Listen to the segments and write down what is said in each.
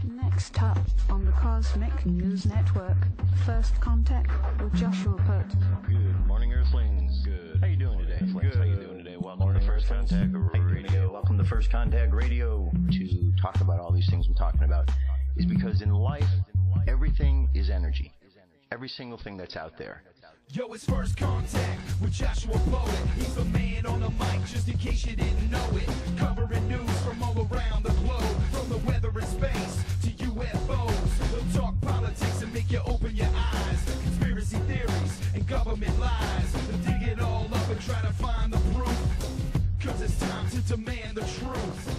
Next up on the Cosmic News Network, First Contact with Joshua Pert. Good morning, Earthlings. Good. How you doing today? Good. How you doing today? Welcome to First Contact Radio. Welcome to First Contact Radio. To talk about all these things I'm talking about is because in life, everything is energy. Every single thing that's out there. Yo, it's First Contact with Joshua Poet. He's the man on the mic, just in case you didn't know it. Covering news from all around the globe, from the weather and space to UFOs. He'll talk politics and make you open your eyes. Conspiracy theories and government lies. He'll dig it all up and try to find the proof. Cause it's time to demand the truth.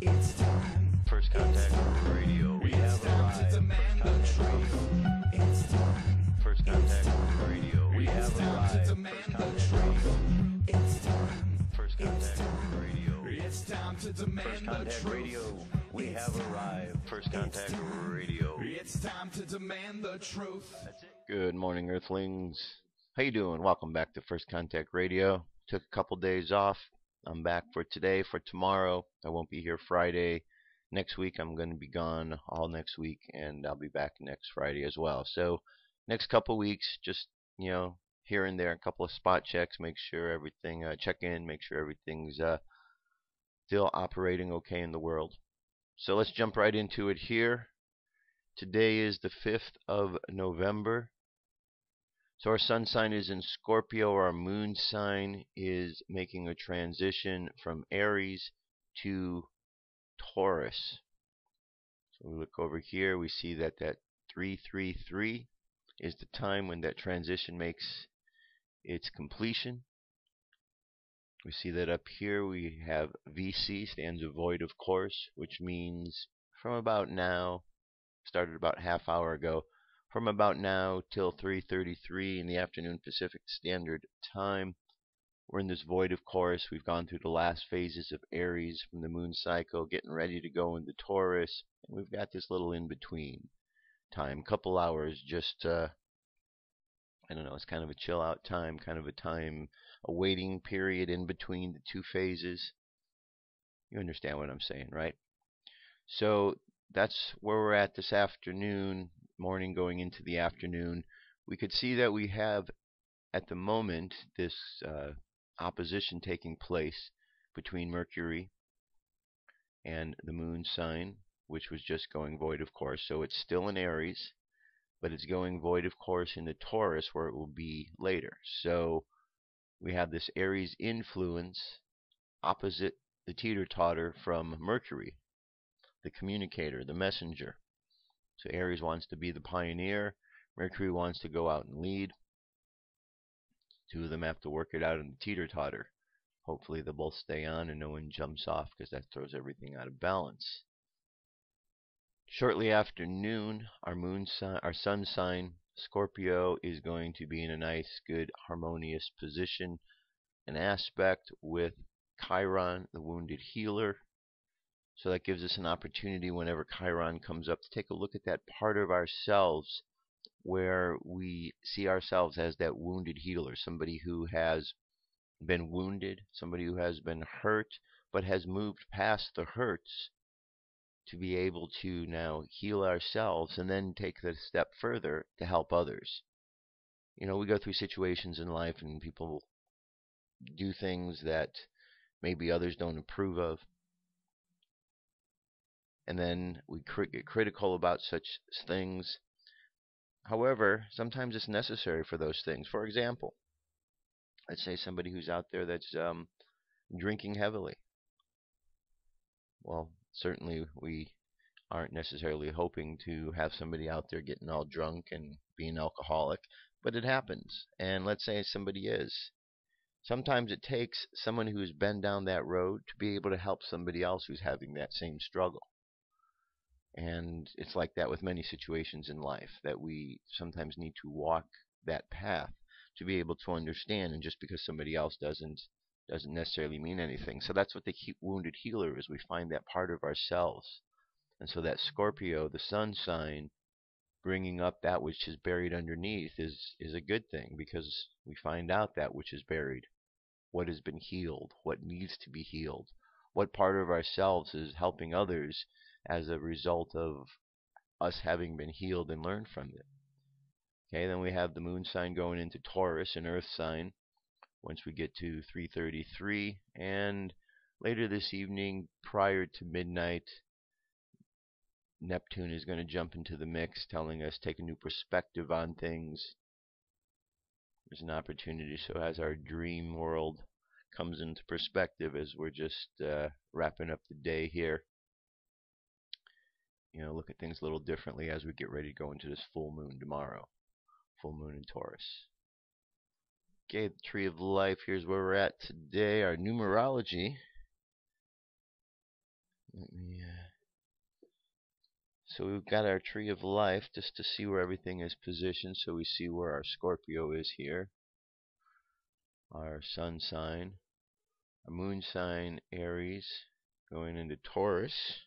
It's time. First Contact Radio. We have time to demand the truth. It's time. First Contact Radio. We have arrived. It's time. First Contact Radio. It's time to demand First Contact the Radio. truth. We have arrived. First Contact Radio. It's time to demand the truth. That's it. Good morning, Earthlings. How you doing? Welcome back to First Contact Radio. Took a couple days off. I'm back for today, for tomorrow. I won't be here Friday. Next week I'm going to be gone all next week, and I'll be back next Friday as well. So next couple weeks, just, here and there, a couple of spot checks, make sure everything, check in, make sure everything's still operating okay in the world. So let's jump right into it here. Today is the 5th of November. So our sun sign is in Scorpio. Our moon sign is making a transition from Aries to Taurus. So we look over here, we see that 333 is the time when that transition makes its completion. We see that up here we have VC, stands a void of course, which means from about now, started about half hour ago, from about now till 3:33 in the afternoon Pacific Standard Time, we're in this void of course. We've gone through the last phases of Aries from the moon cycle, getting ready to go into Taurus, and we've got this little in-between time, couple hours, just I don't know, it's kind of a chill out time, kind of a time, a waiting period in between the two phases. You understand what I'm saying, right? So that's where we're at this afternoon, morning going into the afternoon. We could see that we have at the moment this opposition taking place between Mercury and the moon sign, which was just going void of course. So it's still in Aries, but it's going void of course into Taurus, where it will be later. So we have this Aries influence opposite the teeter-totter from Mercury, the communicator, the messenger. So Aries wants to be the pioneer. Mercury wants to go out and lead. Two of them have to work it out in the teeter-totter. Hopefully they'll both stay on and no one jumps off, because that throws everything out of balance. Shortly after noon, our sun sign, Scorpio, is going to be in a nice, good, harmonious position, an aspect with Chiron, the wounded healer. So that gives us an opportunity whenever Chiron comes up to take a look at that part of ourselves where we see ourselves as that wounded healer, somebody who has been wounded, somebody who has been hurt, but has moved past the hurts to be able to now heal ourselves and then take the step further to help others. We go through situations in life and people do things that maybe others don't approve of. And then we get critical about such things. However, sometimes it's necessary for those things. For example, let's say somebody who's out there that's drinking heavily. Well, certainly we aren't necessarily hoping to have somebody out there getting all drunk and being alcoholic, but it happens. And let's say somebody is. Sometimes it takes someone who's been down that road to be able to help somebody else who's having that same struggle. And it's like that with many situations in life, that we sometimes need to walk that path to be able to understand, and just because somebody else doesn't necessarily mean anything. So that's what the wounded healer is. We find that part of ourselves. And so that Scorpio, the sun sign, bringing up that which is buried underneath is a good thing, because we find out that which is buried, what has been healed, what needs to be healed, what part of ourselves is helping others as a result of us having been healed and learned from it. Okay, then we have the moon sign going into Taurus, an earth sign, once we get to 3:33, and later this evening, prior to midnight, Neptune is going to jump into the mix, telling us take a new perspective on things. There's an opportunity. So as our dream world comes into perspective, as we're just wrapping up the day here, look at things a little differently as we get ready to go into this full moon tomorrow. Full moon in Taurus. Okay, the Tree of Life. Here's where we're at today. Our numerology. So we've got our Tree of Life just to see where everything is positioned. So we see where our Scorpio is here. Our Sun sign. Our Moon sign, Aries, going into Taurus.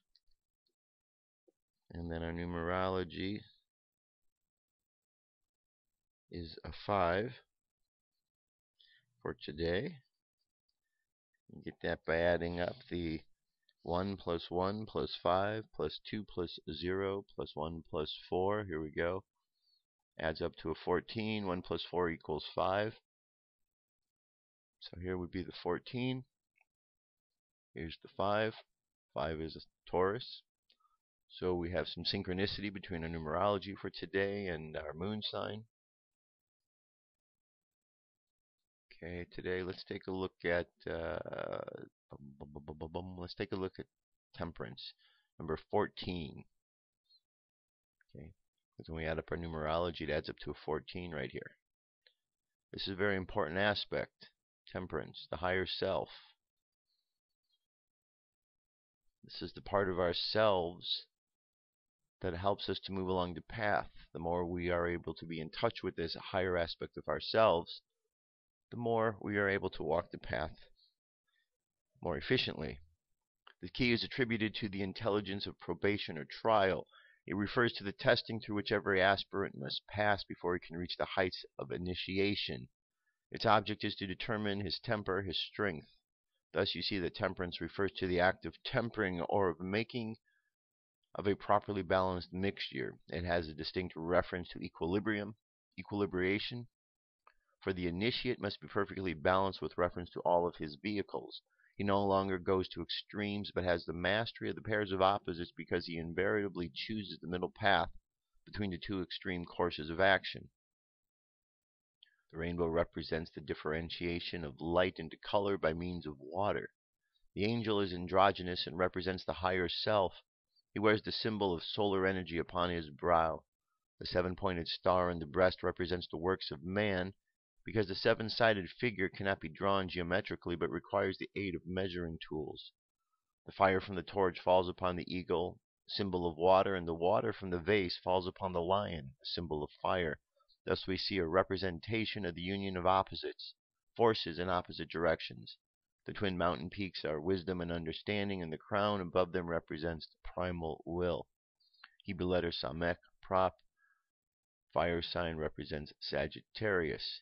And then our numerology is a 5 for today. You get that by adding up the 1 plus 1 plus 5 plus 2 plus 0 plus 1 plus 4. Here we go. Adds up to a 14. 1 plus 4 equals 5. So here would be the 14. Here's the 5. 5 is a Taurus. So we have some synchronicity between our numerology for today and our moon sign. Okay, today let's take a look at temperance, number 14. Okay, because when we add up our numerology, it adds up to a 14 right here. This is a very important aspect. Temperance, the higher self. This is the part of ourselves that helps us to move along the path. The more we are able to be in touch with this higher aspect of ourselves, the more we are able to walk the path more efficiently. The key is attributed to the intelligence of probation or trial. It refers to the testing through which every aspirant must pass before he can reach the heights of initiation. Its object is to determine his temper, his strength. Thus you see that temperance refers to the act of tempering or of making of a properly balanced mixture. It has a distinct reference to equilibration. For the initiate must be perfectly balanced with reference to all of his vehicles. He no longer goes to extremes, but has the mastery of the pairs of opposites because he invariably chooses the middle path between the two extreme courses of action. The rainbow represents the differentiation of light into color by means of water. The angel is androgynous and represents the higher self. He wears the symbol of solar energy upon his brow. The seven-pointed star in the breast represents the works of man, because the seven-sided figure cannot be drawn geometrically but requires the aid of measuring tools. The fire from the torch falls upon the eagle, symbol of water, and the water from the vase falls upon the lion, symbol of fire. Thus we see a representation of the union of opposites, forces in opposite directions. The twin mountain peaks are wisdom and understanding, and the crown above them represents the primal will. Hebrew letter Samek, prop. Fire sign represents Sagittarius.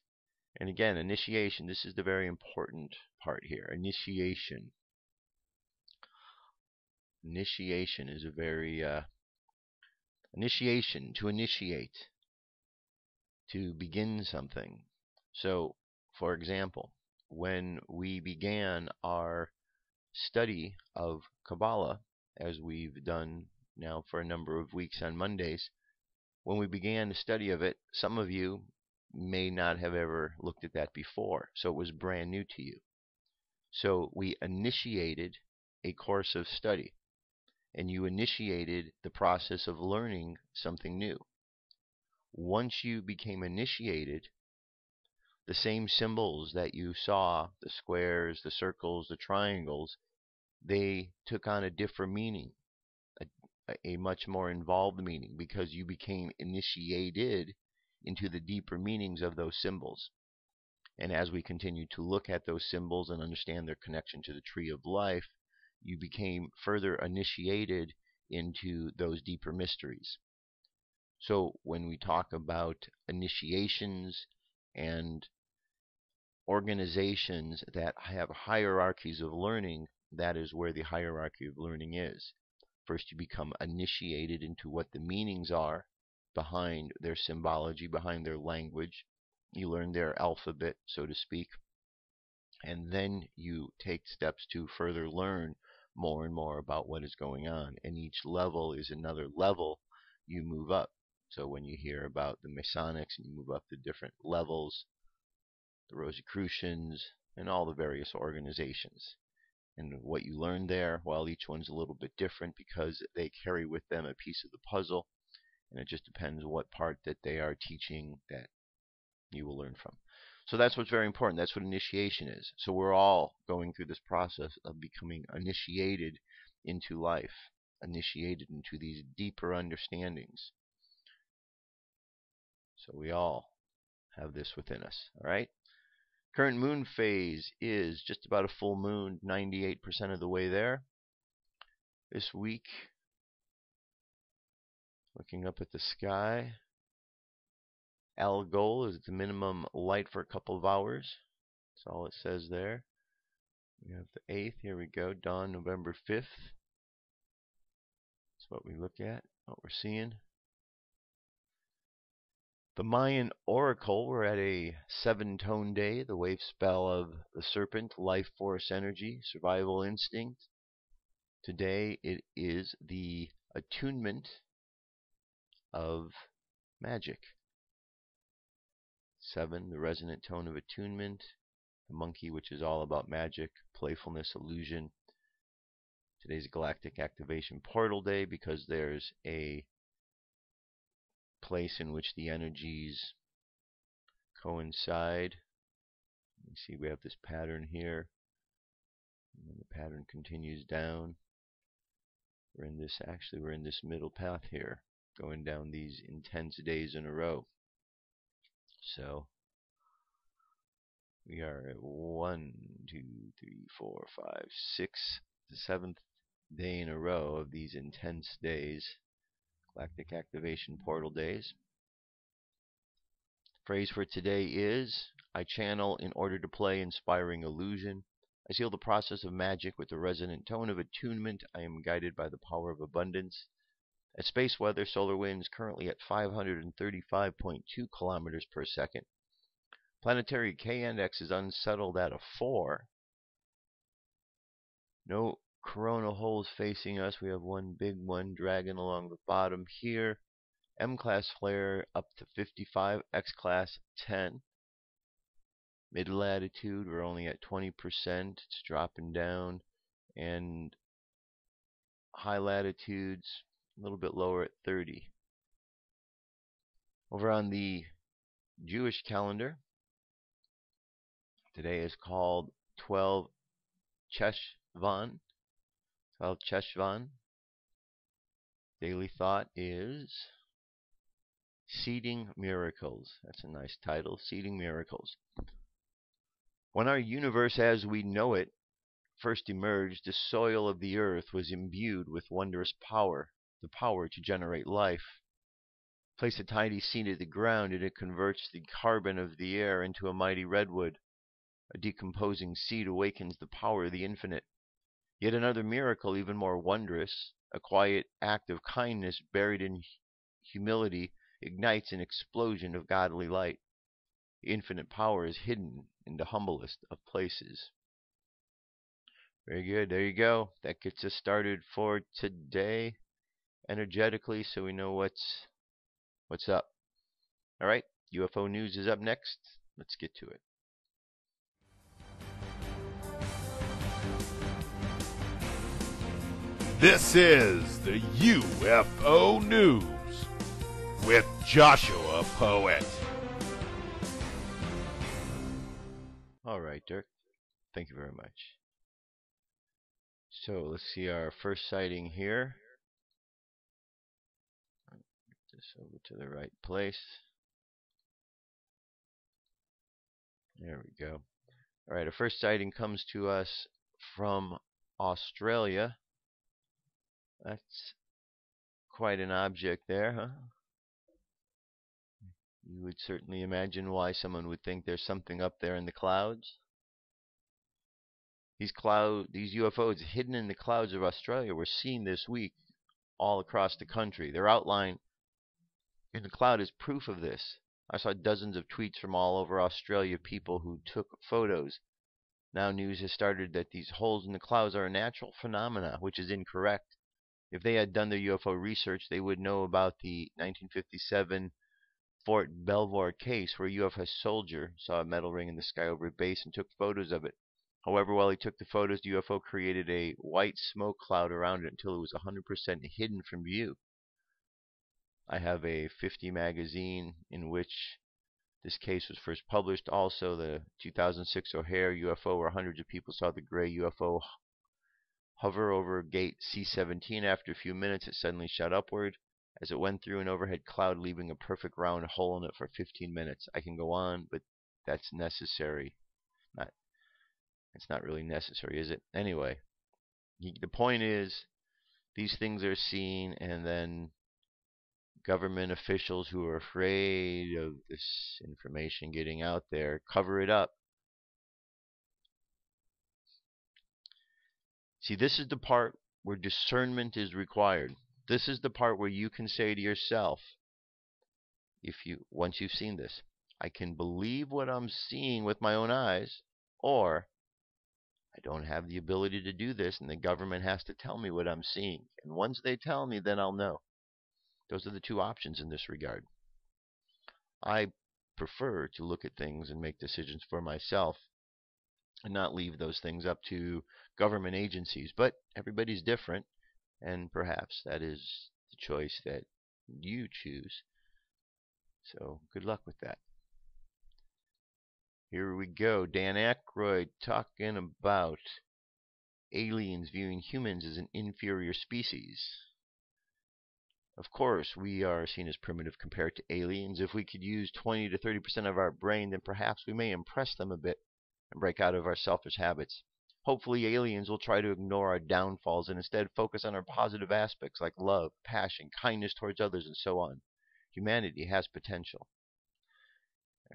And again, initiation. This is the very important part here. Initiation. Initiation is a very initiation, to initiate, to begin something. So, for example, when we began our study of Kabbalah, as we've done now for a number of weeks on Mondays, when we began the study of it, some of you may not have ever looked at that before, so it was brand new to you. So we initiated a course of study, and you initiated the process of learning something new. Once you became initiated, the same symbols that you saw, the squares, the circles, the triangles, they took on a different meaning, a much more involved meaning, because you became initiated into the deeper meanings of those symbols. And as we continue to look at those symbols and understand their connection to the tree of life, you became further initiated into those deeper mysteries. So when we talk about initiations and organizations that have hierarchies of learning, that is where the hierarchy of learning is. First, you become initiated into what the meanings are behind their symbology, behind their language. You learn their alphabet, so to speak. And then you take steps to further learn more and more about what is going on. And each level is another level you move up. So when you hear about the Masonics and you move up the different levels, the Rosicrucians, and all the various organizations. And what you learn there, well, each one's a little bit different because they carry with them a piece of the puzzle. And it just depends what part that they are teaching that you will learn from. So that's what's very important. That's what initiation is. So we're all going through this process of becoming initiated into life, initiated into these deeper understandings. So we all have this within us. All right. Current moon phase is just about a full moon, 98% of the way there. This week, looking up at the sky, Algol is the minimum light for a couple of hours. That's all it says there. We have the 8th. Here we go. Dawn, November 5th. That's what we look at, what we're seeing. The Mayan Oracle, we're at a 7-tone day. The wave spell of the serpent, life force energy, survival instinct. Today it is the attunement of magic. 7, the resonant tone of attunement. The monkey, which is all about magic, playfulness, illusion. Today's Galactic Activation Portal Day because there's a place in which the energies coincide. You see we have this pattern here. And then the pattern continues down. We're in this middle path here, going down these intense days in a row. So we are at 1, 2, 3, 4, 5, 6, the 7th day in a row of these intense days, Galactic Activation Portal days. Phrase for today is, I channel in order to play inspiring illusion. I seal the process of magic with the resonant tone of attunement. I am guided by the power of abundance. At space weather, solar winds currently at 535.2 kilometers per second. Planetary K-index is unsettled at a 4. No coronal holes facing us. We have one big one dragging along the bottom here. M-class flare up to 55, X-class 10. Mid-latitude, we're only at 20%. It's dropping down. And high latitudes, a little bit lower at 30. Over on the Jewish calendar, today is called 12 Cheshvan. 12 Cheshvan. Daily thought is Seeding Miracles. That's a nice title, Seeding Miracles. When our universe as we know it first emerged, the soil of the earth was imbued with wondrous power, the power to generate life. Place a tiny seed at the ground and it converts the carbon of the air into a mighty redwood. A decomposing seed awakens the power of the infinite. Yet another miracle, even more wondrous, a quiet act of kindness buried in humility, ignites an explosion of godly light. The infinite power is hidden in the humblest of places. Very good. There you go. That gets us started for today energetically, so we know what's up. All right. UFO news is up next. Let's get to it. This is the UFO News with Joshua Poet. All right, Dirk. Thank you very much. So let's see our first sighting here. Get this over to the right place. There we go. All right, our first sighting comes to us from Australia. That's quite an object there, huh? You would certainly imagine why someone would think there's something up there in the clouds. These UFOs hidden in the clouds of Australia were seen this week all across the country. Their outline in the cloud is proof of this. I saw dozens of tweets from all over Australia, people who took photos. Now news has started that these holes in the clouds are a natural phenomena, which is incorrect. If they had done their UFO research, they would know about the 1957 Fort Belvoir case where a UFO soldier saw a metal ring in the sky over a base and took photos of it. However, while he took the photos, the UFO created a white smoke cloud around it until it was 100% hidden from view. I have a 50 magazine in which this case was first published. Also, the 2006 O'Hare UFO, where hundreds of people saw the gray UFO hover over gate C-17. After a few minutes, it suddenly shot upward as it went through an overhead cloud, leaving a perfect round hole in it for 15 minutes. I can go on, but that's necessary. It's not really necessary, is it? Anyway, the point is, these things are seen, and then government officials who are afraid of this information getting out there cover it up. See, this is the part where discernment is required. This is the part where you can say to yourself, once you've seen this, I can believe what I'm seeing with my own eyes, or I don't have the ability to do this, and the government has to tell me what I'm seeing. And once they tell me, then I'll know. Those are the two options in this regard. I prefer to look at things and make decisions for myself and not leave those things up to government agencies. But everybody's different, and perhaps that is the choice that you choose. So good luck with that. Here we go. Dan Aykroyd talking about aliens viewing humans as an inferior species. Of course, we are seen as primitive compared to aliens. If we could use 20 to 30% of our brain, then perhaps we may impress them a bit and break out of our selfish habits. Hopefully, aliens will try to ignore our downfalls and instead focus on our positive aspects like love, passion, kindness towards others, and so on. Humanity has potential.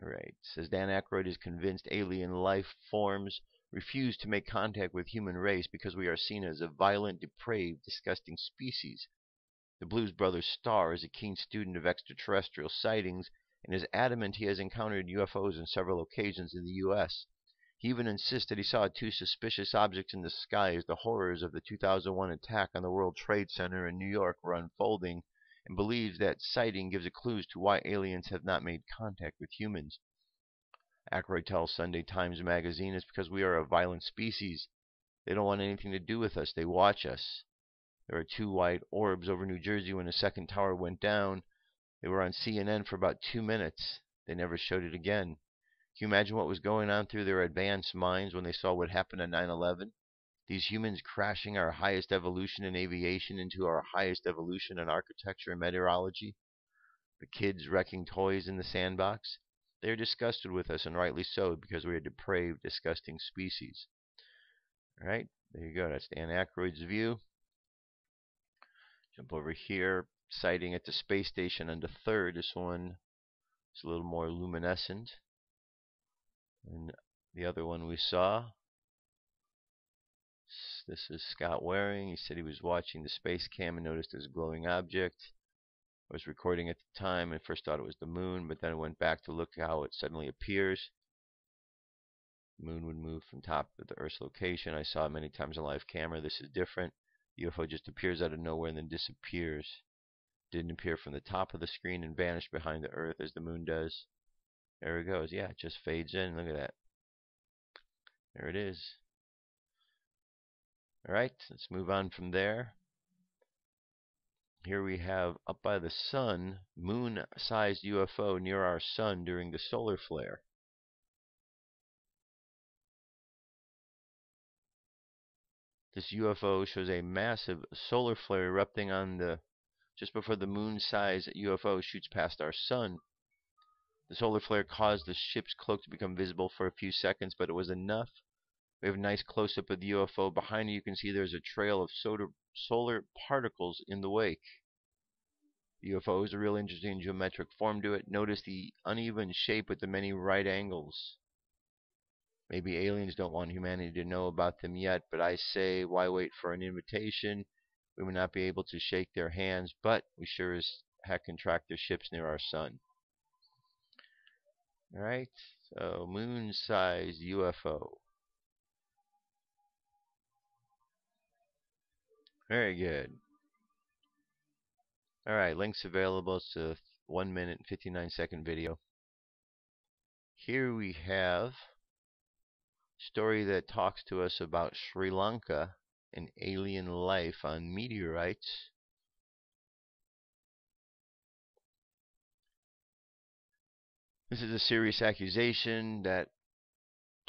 Alright, says Dan Aykroyd is convinced alien life forms refuse to make contact with human race because we are seen as a violent, depraved, disgusting species. The Blues Brothers star is a keen student of extraterrestrial sightings and is adamant he has encountered UFOs on several occasions in the U.S. He even insists that he saw two suspicious objects in the sky as the horrors of the 2001 attack on the World Trade Center in New York were unfolding, and believes that sighting gives a clue to why aliens have not made contact with humans. Aykroyd tells Sunday Times magazine it's because we are a violent species. They don't want anything to do with us. They watch us. There are two white orbs over New Jersey when the second tower went down. They were on CNN for about 2 minutes. They never showed it again. Can you imagine what was going on through their advanced minds when they saw what happened on 9/11? These humans crashing our highest evolution in aviation into our highest evolution in architecture and meteorology. The kids wrecking toys in the sandbox. They are disgusted with us, and rightly so, because we are a depraved, disgusting species. Alright, there you go. That's Dan Aykroyd's view. Jump over here. Sighting at the space station on the 3rd. This one is a little more luminescent. And the other one we saw, this is Scott Waring. He said he was watching the space cam and noticed this glowing object. I was recording at the time and first thought it was the moon, but then I went back to look how it suddenly appears. The moon would move from top of the Earth's location. I saw it many times on live camera. This is different. The UFO just appears out of nowhere and then disappears. Didn't appear from the top of the screen and vanish behind the Earth as the moon does. There it goes. Yeah, it just fades in. Look at that. There it is. Alright, let's move on from there. Here we have, up by the sun, moon-sized UFO near our sun during the solar flare. This UFO shows a massive solar flare erupting on just before the moon-sized UFO shoots past our sun. The solar flare caused the ship's cloak to become visible for a few seconds, but it was enough. We have a nice close-up of the UFO. Behind you can see there's a trail of solar particles in the wake. The UFO has a real interesting geometric form to it. Notice the uneven shape with the many right angles. Maybe aliens don't want humanity to know about them yet, but I say, why wait for an invitation? We would not be able to shake their hands, but we sure as heck can track their ships near our sun. Alright, so moon-sized UFO. Very good. Alright, links available to 1 minute and 59-second video. Here we have a story that talks to us about Sri Lanka and alien life on meteorites. This is a serious accusation that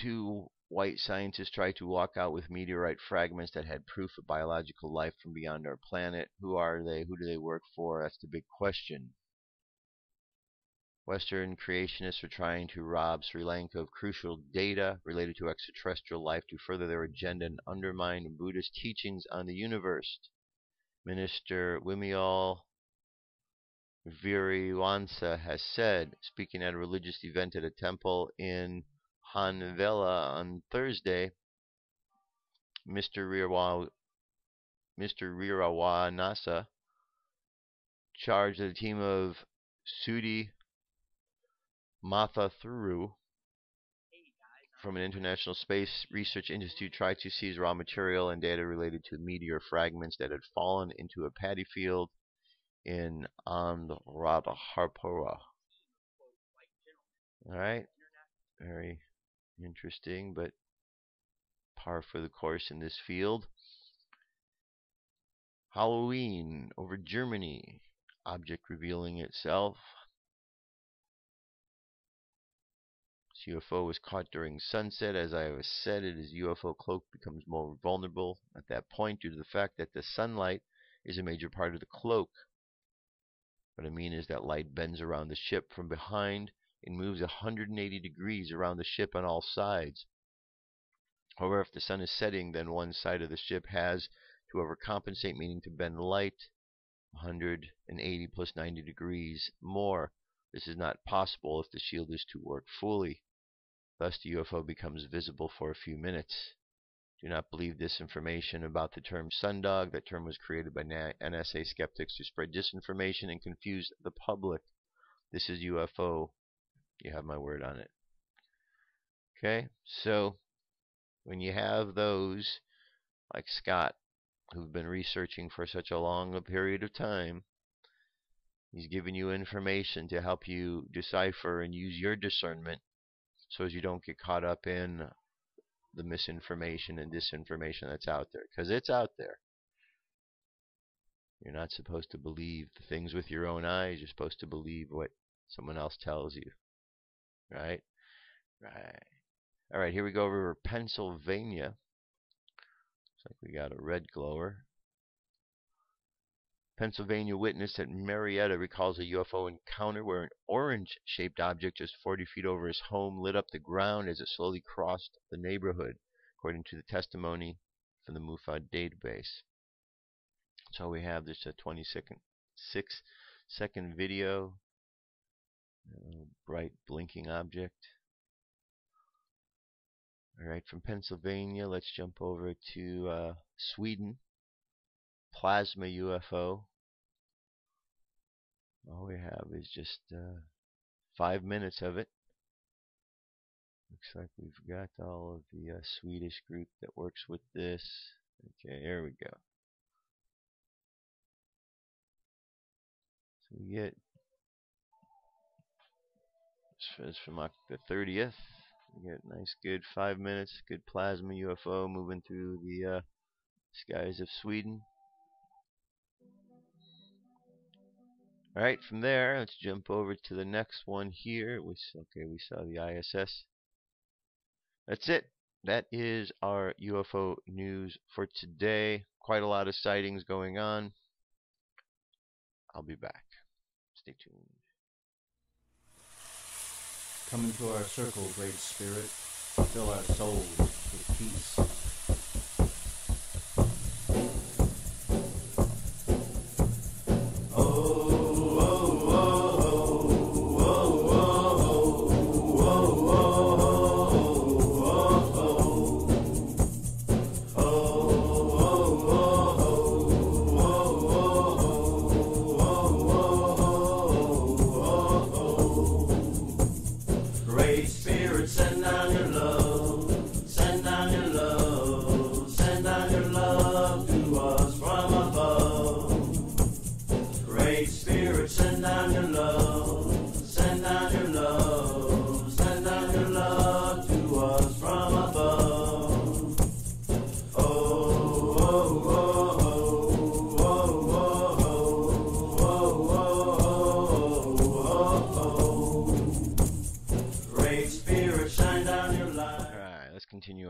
two white scientists tried to walk out with meteorite fragments that had proof of biological life from beyond our planet. Who are they? Who do they work for? That's the big question. Western creationists are trying to rob Sri Lanka of crucial data related to extraterrestrial life to further their agenda and undermine Buddhist teachings on the universe. Minister Wimial Viriwansa has said, speaking at a religious event at a temple in Hanvela on Thursday, Mr. Rirawanasa charged the team of Sudi Mathathuru from an international space research institute tried to seize raw material and data related to meteor fragments that had fallen into a paddy field in Anuradhapura. Alright, very interesting, but par for the course in this field. Halloween over Germany, object revealing itself. This UFO was caught during sunset. As I have said, its UFO cloak becomes more vulnerable at that point due to the fact that the sunlight is a major part of the cloak. What I mean is that light bends around the ship from behind and moves 180 degrees around the ship on all sides. However, if the sun is setting, then one side of the ship has to overcompensate, meaning to bend light 180 plus 90 degrees more. This is not possible if the shield is to work fully. Thus, the UFO becomes visible for a few minutes. Do not believe this information about the term sundog. That term was created by NSA skeptics to spread disinformation and confuse the public. This is UFO. You have my word on it. Okay, so when you have those like Scott, who've been researching for such a long period of time, he's giving you information to help you decipher and use your discernment so as you don't get caught up in the misinformation and disinformation that's out there, because it's out there. You're not supposed to believe the things with your own eyes. You're supposed to believe what someone else tells you. Right? Right. All right, here we go over Pennsylvania. Looks like we got a red glower. Pennsylvania witness at Marietta recalls a UFO encounter where an orange-shaped object just 40 feet over his home lit up the ground as it slowly crossed the neighborhood, according to the testimony from the MUFON database. So we have this 6-second video, bright blinking object. All right, from Pennsylvania, let's jump over to Sweden. Plasma UFO. All we have is just 5 minutes of it. Looks like we've got all of the Swedish group that works with this. Okay, here we go. So we get this from the 30th. We get nice, good 5 minutes, good plasma UFO moving through the skies of Sweden. Alright, from there, let's jump over to the next one here. We saw the ISS. That's it. That is our UFO news for today. Quite a lot of sightings going on. I'll be back. Stay tuned. Come into our circle, Great Spirit. Fill our souls with peace.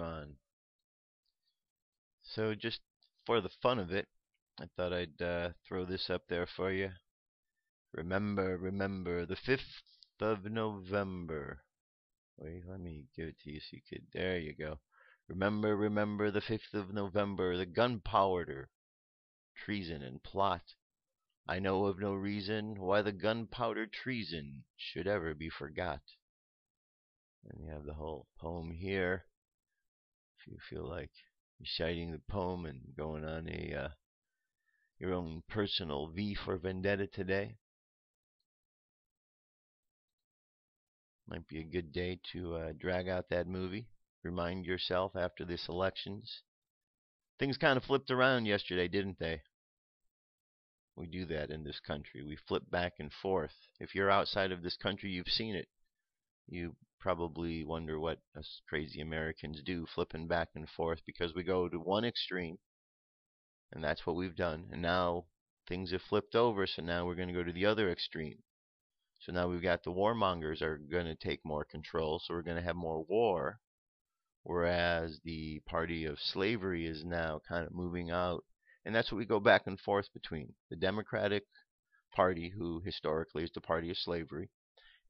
on. So just for the fun of it, I thought I'd throw this up there for you. Remember, the 5th of November. Wait, let me give it to you so you could. There you go. Remember the 5th of November, the gunpowder, treason and plot. I know of no reason why the gunpowder treason should ever be forgot. And you have the whole poem here. If you feel like reciting the poem and going on a your own personal V for Vendetta today, might be a good day to drag out that movie. Remind yourself after this elections. Things kind of flipped around yesterday, didn't they? We do that in this country. We flip back and forth. If you're outside of this country, you've seen it. You probably wonder what us crazy Americans do, flipping back and forth, because we go to one extreme, and that's what we've done. And now things have flipped over, so now we're going to go to the other extreme. So now we've got the warmongers are going to take more control, so we're going to have more war, whereas the party of slavery is now kind of moving out. And that's what we go back and forth between. The Democratic Party, who historically is the party of slavery,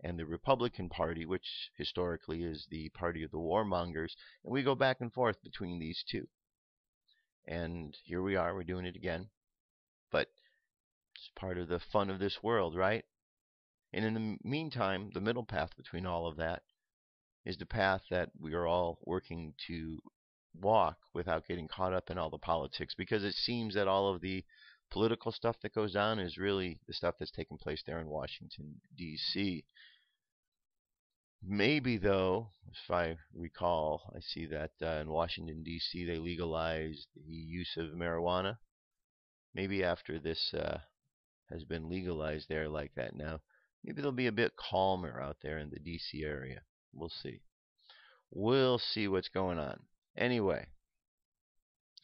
and the Republican Party, which historically is the party of the warmongers. And we go back and forth between these two. And here we are, we're doing it again. But it's part of the fun of this world, right? And in the meantime, the middle path between all of that is the path that we are all working to walk without getting caught up in all the politics, because it seems that all of the political stuff that goes on is really the stuff that's taking place there in Washington, D.C. Maybe, though, if I recall, I see that in Washington, D.C. they legalized the use of marijuana. Maybe after this has been legalized there like that now, maybe they'll be a bit calmer out there in the D.C. area. We'll see. We'll see what's going on. Anyway,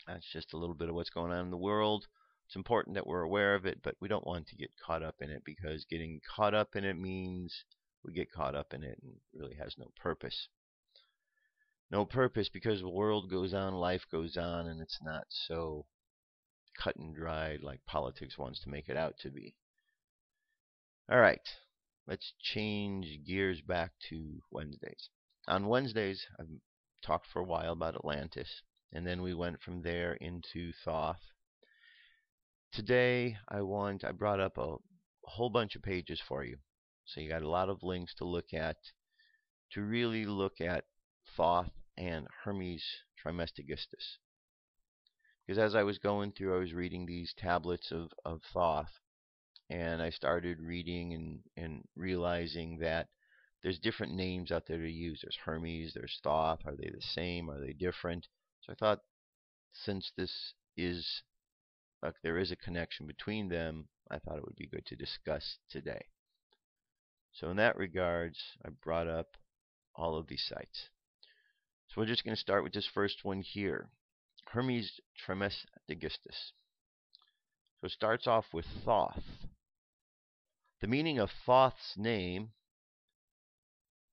that's just a little bit of what's going on in the world. It's important that we're aware of it, but we don't want to get caught up in it, because getting caught up in it means we get caught up in it and it really has no purpose. No purpose, because the world goes on, life goes on, and it's not so cut and dried like politics wants to make it out to be. All right, let's change gears back to Wednesdays. On Wednesdays, I've talked for a while about Atlantis, and then we went from there into Thoth. Today, I brought up a whole bunch of pages for you. So you got a lot of links to look at, to really look at Thoth and Hermes Trismegistus. Because as I was going through, I was reading these tablets of Thoth, and I started reading and realizing that there's different names out there to use. There's Hermes, there's Thoth. Are they the same? Are they different? So I thought, since this is there is a connection between them, I thought it would be good to discuss today. So in that regards, I brought up all of these sites. So we're just going to start with this first one here, Hermes Trismegistus. So it starts off with Thoth. The meaning of Thoth's name,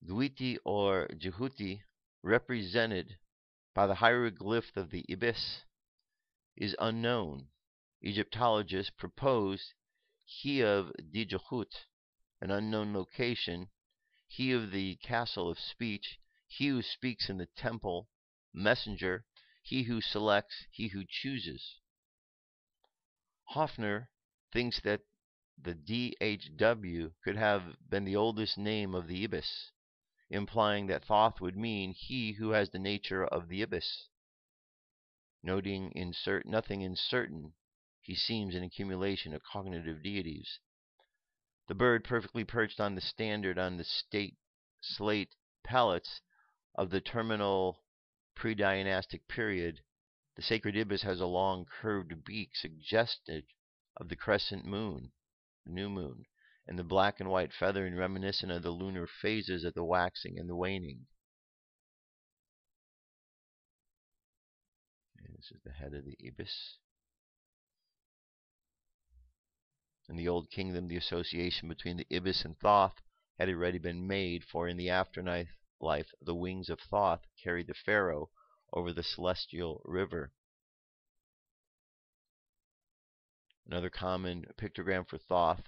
Dwiti or Jehuti, represented by the hieroglyph of the ibis, is unknown. Egyptologists proposed he of Dijahut, an unknown location, he of the castle of speech, he who speaks in the temple, messenger, he who selects, he who chooses. Hofner thinks that the DHW could have been the oldest name of the ibis, implying that Thoth would mean he who has the nature of the ibis. Noting nothing uncertain, he seems an accumulation of cognitive deities. The bird perfectly perched on the standard on the slate palettes of the terminal pre-dynastic period, the sacred ibis has a long curved beak suggestive of the crescent moon, the new moon, and the black and white feathering reminiscent of the lunar phases of the waxing and the waning. And this is the head of the ibis. In the Old Kingdom, the association between the ibis and Thoth had already been made, for in the afterlife, the wings of Thoth carried the pharaoh, over the celestial river. Another common pictogram for Thoth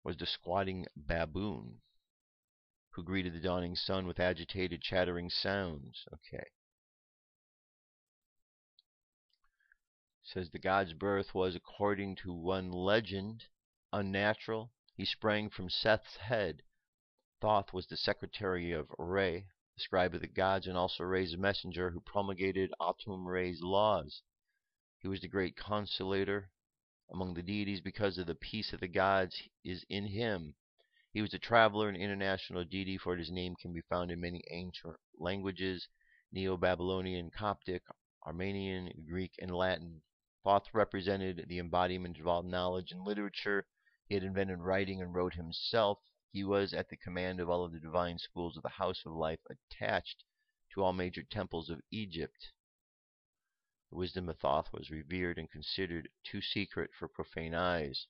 was the squatting baboon, who greeted the dawning sun with agitated, chattering sounds. Okay. Says the god's birth was, according to one legend, unnatural. He sprang from Seth's head. Thoth was the secretary of Re, the scribe of the gods, and also Re's messenger who promulgated Atum Re's laws. He was the great consolator among the deities because of the peace of the gods is in him. He was a traveler and international deity, for his name can be found in many ancient languages: Neo-Babylonian, Coptic, Armenian, Greek, and Latin. Thoth represented the embodiment of all knowledge and literature. He had invented writing and wrote himself. He was at the command of all of the divine schools of the House of Life, attached to all major temples of Egypt. The wisdom of Thoth was revered and considered too secret for profane eyes.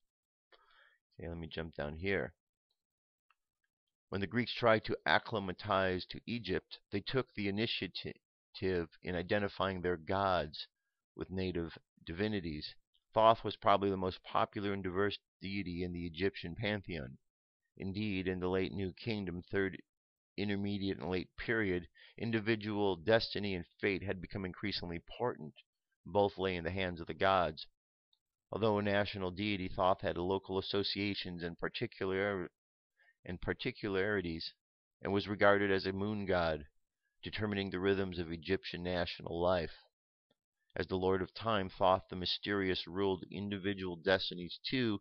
Okay, let me jump down here. When the Greeks tried to acclimatize to Egypt, they took the initiative in identifying their gods with native divinities. Thoth was probably the most popular and diverse deity in the Egyptian pantheon. Indeed, in the late New Kingdom, Third Intermediate and Late Period, individual destiny and fate had become increasingly important. Both lay in the hands of the gods. Although a national deity, Thoth had local associations and particularities, and was regarded as a moon god, determining the rhythms of Egyptian national life. As the Lord of Time, Thoth the Mysterious ruled individual destinies too,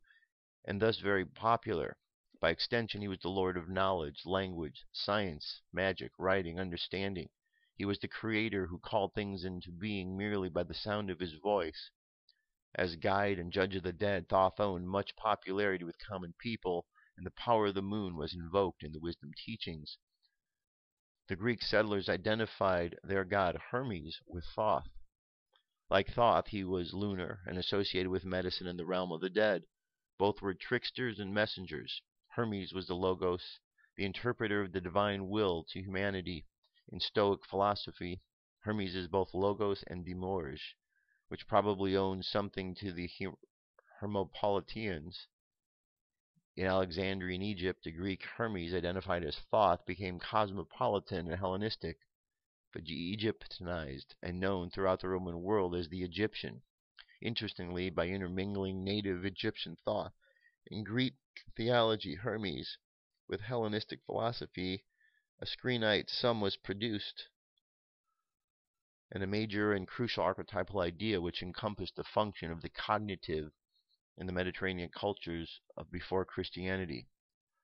and thus very popular. By extension, he was the Lord of knowledge, language, science, magic, writing, understanding. He was the creator who called things into being merely by the sound of his voice. As guide and judge of the dead, Thoth owned much popularity with common people, and the power of the moon was invoked in the wisdom teachings. The Greek settlers identified their god Hermes with Thoth. Like Thoth, he was lunar and associated with medicine and the realm of the dead. Both were tricksters and messengers. Hermes was the Logos, the interpreter of the divine will to humanity. In Stoic philosophy, Hermes is both Logos and Demiurge, which probably owns something to the Hermopolitans. In Alexandrian Egypt, the Greek Hermes, identified as Thoth, became cosmopolitan and Hellenistic, but Egyptianized and known throughout the Roman world as the Egyptian. Interestingly, by intermingling native Egyptian thought and Greek theology, Hermes, with Hellenistic philosophy, a screenite sum was produced, and a major and crucial archetypal idea which encompassed the function of the cognitive in the Mediterranean cultures of before Christianity.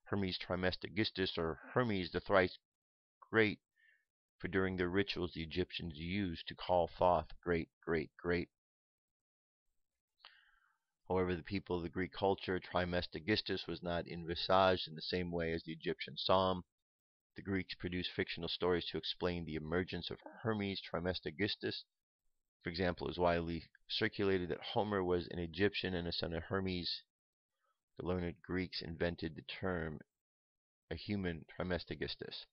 Hermes Trismegistus, or Hermes the thrice great, for during their rituals the Egyptians used to call Thoth great, great, great. However, the people of the Greek culture, Trismegistus was not envisaged in the same way as the Egyptian psalm. The Greeks produced fictional stories to explain the emergence of Hermes Trismegistus. For example, it was widely circulated that Homer was an Egyptian and a son of Hermes. The learned Greeks invented the term a human Trismegistus.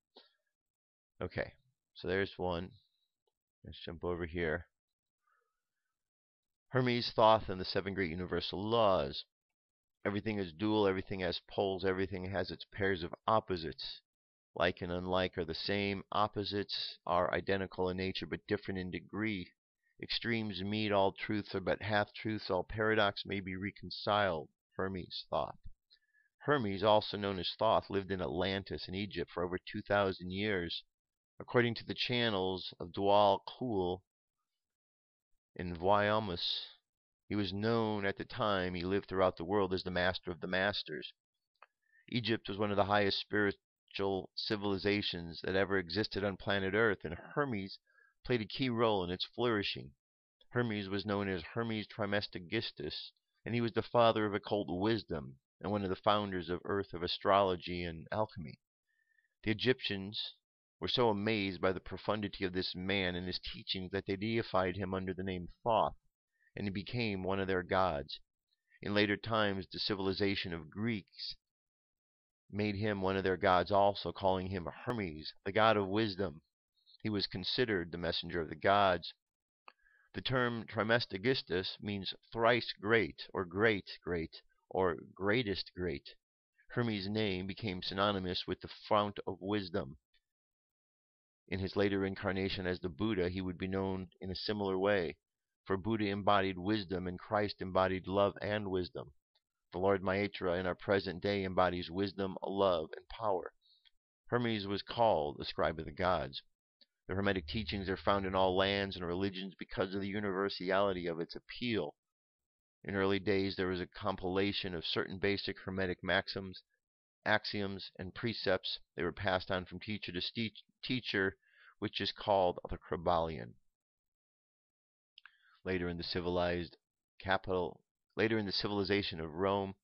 Okay, so there's one. Let's jump over here. Hermes, Thoth, and the seven great universal laws. Everything is dual, everything has poles, everything has its pairs of opposites. Like and unlike are the same. Opposites are identical in nature but different in degree. Extremes meet, all truths are but half-truths, all paradox may be reconciled. Hermes, Thoth. Hermes, also known as Thoth, lived in Atlantis in Egypt for over 2,000 years. According to the channels of Dual Kul in Vyamus, he was known at the time he lived throughout the world as the master of the masters. Egypt was one of the highest spiritual civilizations that ever existed on planet Earth, and Hermes played a key role in its flourishing. Hermes was known as Hermes Trismegistus, and he was the father of occult wisdom and one of the founders of astrology and alchemy. The Egyptians were so amazed by the profundity of this man and his teachings that they deified him under the name Thoth, and he became one of their gods. In later times, the civilization of Greeks made him one of their gods also, calling him Hermes, the god of wisdom. He was considered the messenger of the gods. The term Trismegistus means thrice great, or great great, or greatest great. Hermes' name became synonymous with the fount of wisdom. In his later incarnation as the Buddha, he would be known in a similar way, for Buddha embodied wisdom and Christ embodied love and wisdom. The Lord Maitreya in our present day embodies wisdom, love, and power. Hermes was called the scribe of the gods. The Hermetic teachings are found in all lands and religions because of the universality of its appeal. In early days, there was a compilation of certain basic Hermetic maxims, axioms, and precepts. They were passed on from teacher to teacher, which is called the Kybalion. Later in the civilization of Rome,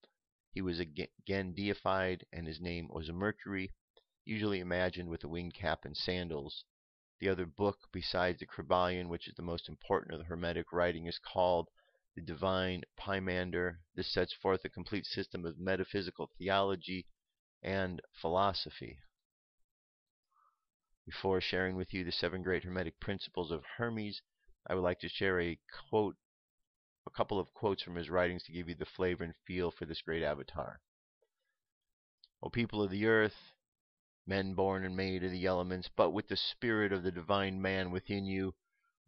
he was again deified, and his name was Mercury, usually imagined with a winged cap and sandals. The other book besides the Kybalion, which is the most important of the Hermetic writing, is called the Divine Pymander. This sets forth a complete system of metaphysical theology and philosophy. Before sharing with you the 7 great Hermetic principles of Hermes, I would like to share a couple of quotes from his writings to give you the flavor and feel for this great avatar. O people of the earth, men born and made of the elements, but with the spirit of the divine man within you,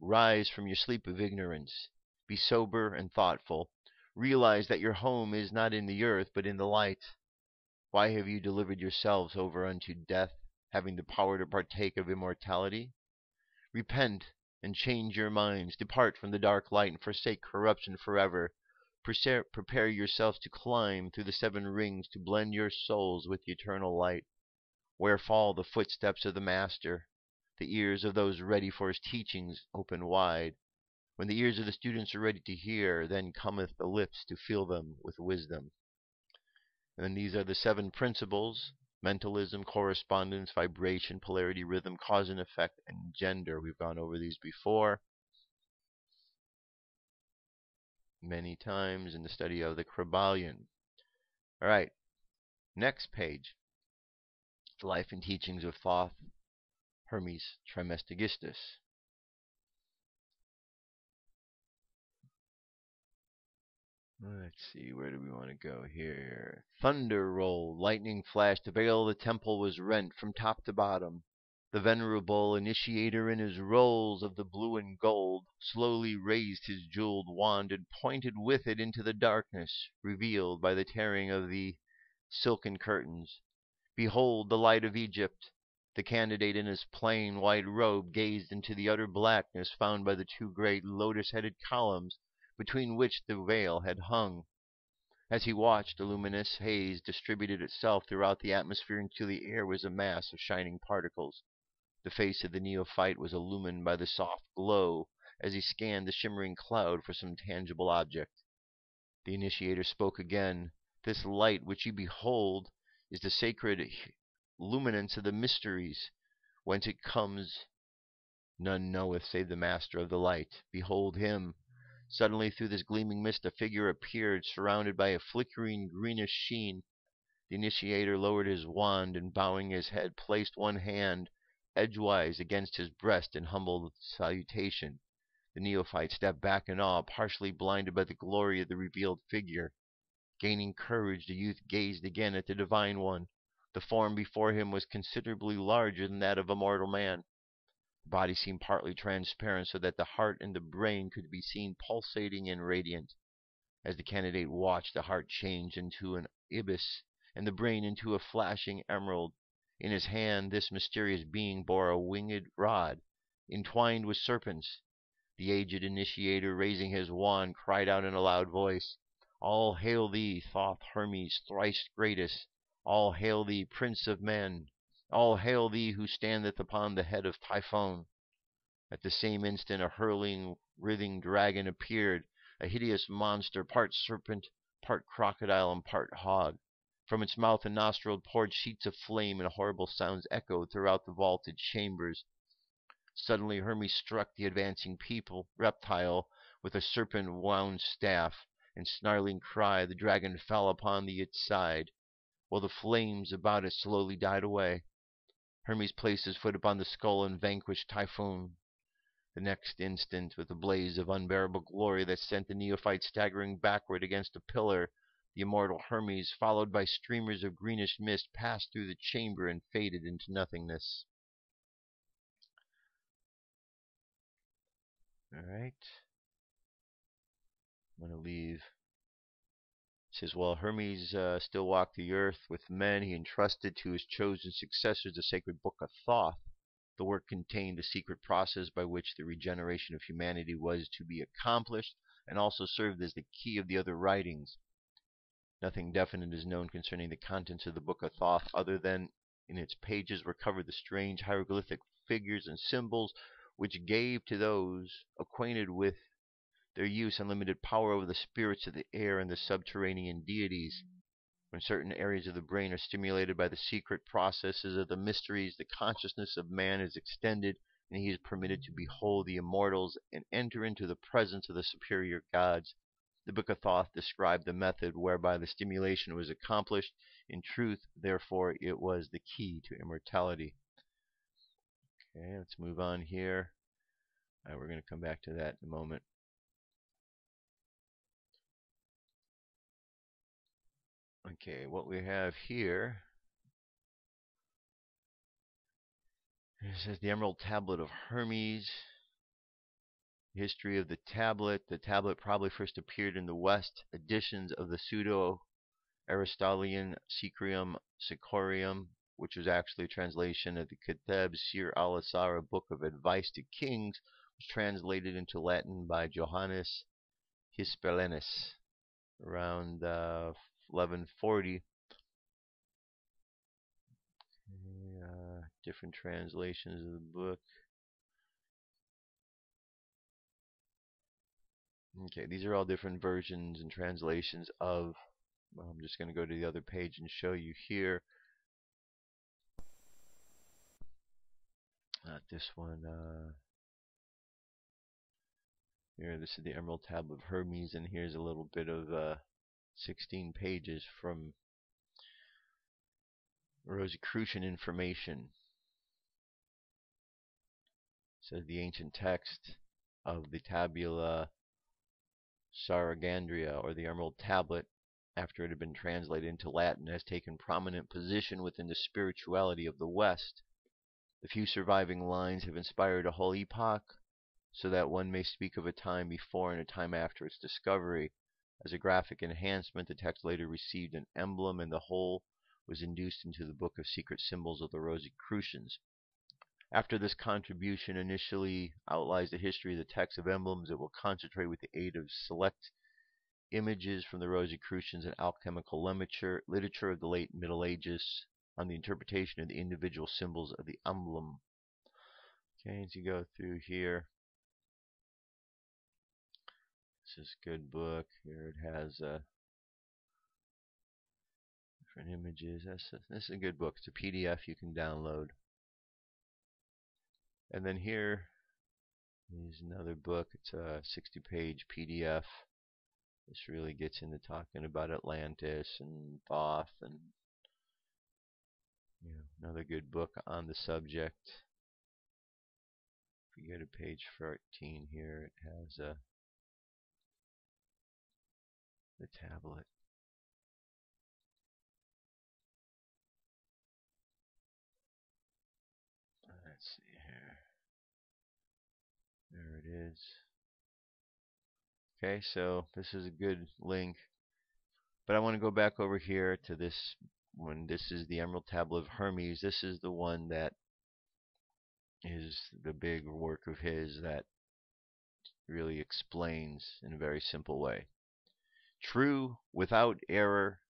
rise from your sleep of ignorance. Be sober and thoughtful. Realize that your home is not in the earth, but in the light. Why have you delivered yourselves over unto death, having the power to partake of immortality? Repent and change your minds. Depart from the dark light and forsake corruption forever. Prepare yourselves to climb through the 7 rings to blend your souls with the eternal light. Where fall the footsteps of the Master? The ears of those ready for his teachings open wide. When the ears of the students are ready to hear, then cometh the lips to fill them with wisdom. And these are the 7 principles: mentalism, correspondence, vibration, polarity, rhythm, cause and effect, and gender. We've gone over these before many times in the study of the Kybalion. All right, next page. The life and teachings of Thoth-Hermes Trismegistus. Let's see, where do we want to go here? Thunder rolled, lightning flashed, the veil of the temple was rent from top to bottom. The venerable initiator in his rolls of the blue and gold slowly raised his jeweled wand and pointed with it into the darkness, revealed by the tearing of the silken curtains. Behold the light of Egypt! The candidate in his plain white robe gazed into the utter blackness found by the 2 great lotus-headed columns between which the veil had hung. As he watched, a luminous haze distributed itself throughout the atmosphere until the air was a mass of shining particles. The face of the neophyte was illumined by the soft glow as he scanned the shimmering cloud for some tangible object. The initiator spoke again. This light which you behold is the sacred luminance of the mysteries. Whence it comes, none knoweth save the master of the light. Behold him! Suddenly through this gleaming mist a figure appeared, surrounded by a flickering greenish sheen. The initiator lowered his wand and, bowing his head, placed one hand edgewise against his breast in humble salutation. The neophyte stepped back in awe, partially blinded by the glory of the revealed figure. Gaining courage, the youth gazed again at the divine one. The form before him was considerably larger than that of a mortal man. The body seemed partly transparent, so that the heart and the brain could be seen pulsating and radiant. As the candidate watched, the heart changed into an ibis, and the brain into a flashing emerald. In his hand this mysterious being bore a winged rod, entwined with serpents. The aged initiator, raising his wand, cried out in a loud voice, "All hail thee, Thoth-Hermes, thrice greatest! All hail thee, Prince of Men! All hail thee who standeth upon the head of Typhon!" At the same instant a hurling, writhing dragon appeared, a hideous monster, part serpent, part crocodile, and part hog. From its mouth and nostrils poured sheets of flame, and horrible sounds echoed throughout the vaulted chambers. Suddenly Hermes struck the advancing reptile with a serpent-wound staff, and snarling cry, the dragon fell upon its side, while the flames about it slowly died away. Hermes placed his foot upon the skull and vanquished Typhoon. The next instant, with a blaze of unbearable glory that sent the neophyte staggering backward against a pillar, the immortal Hermes, followed by streamers of greenish mist, passed through the chamber and faded into nothingness. All right. I'm going to leave. It says, while Hermes still walked the earth with men, he entrusted to his chosen successors the sacred book of Thoth. The work contained the secret process by which the regeneration of humanity was to be accomplished, and also served as the key of the other writings. Nothing definite is known concerning the contents of the book of Thoth, other than in its pages were covered the strange hieroglyphic figures and symbols which gave to those acquainted with their use unlimited power over the spirits of the air and the subterranean deities. When certain areas of the brain are stimulated by the secret processes of the mysteries, the consciousness of man is extended, and he is permitted to behold the immortals and enter into the presence of the superior gods. The Book of Thoth described the method whereby the stimulation was accomplished. In truth, therefore, it was the key to immortality. Okay, let's move on here. We're going to come back to that in a moment. Okay, what we have here is the Emerald Tablet of Hermes. History of the tablet. The tablet probably first appeared in the West editions of the Pseudo-Aristotelian Secretum Secorium, which was actually a translation of the Kitab Sir al-Asara, Book of Advice to Kings, was translated into Latin by Johannes Hispalenus around 1140. Different translations of the book. Okay, these are all different versions and translations of. Well, I'm just going to go to the other page and show you here. Not this one. Here, this is the Emerald Tablet of Hermes, and here's a little bit of 16 pages from Rosicrucian information. It says the ancient text of the Tabula Saragandria, or the Emerald Tablet, after it had been translated into Latin, has taken prominent position within the spirituality of the West. The few surviving lines have inspired a whole epoch, so that one may speak of a time before and a time after its discovery. As a graphic enhancement, the text later received an emblem, and the whole was induced into the Book of Secret Symbols of the Rosicrucians. After this contribution initially outlines the history of the text of emblems, it will concentrate with the aid of select images from the Rosicrucians and alchemical literature of the late Middle Ages on the interpretation of the individual symbols of the emblem. Okay, as you go through here, this is a good book. Here it has different images. This is a good book. It's a PDF you can download. And then here is another book. It's a 60-page PDF. This really gets into talking about Atlantis and Thoth, and another good book on the subject. If you go to page 13 here, it has the tablet. Let's see here. There it is. Okay, so this is a good link. But I want to go back over here to this one. This is the Emerald Tablet of Hermes. This is the one that is the big work of his that really explains in a very simple way. True, without error,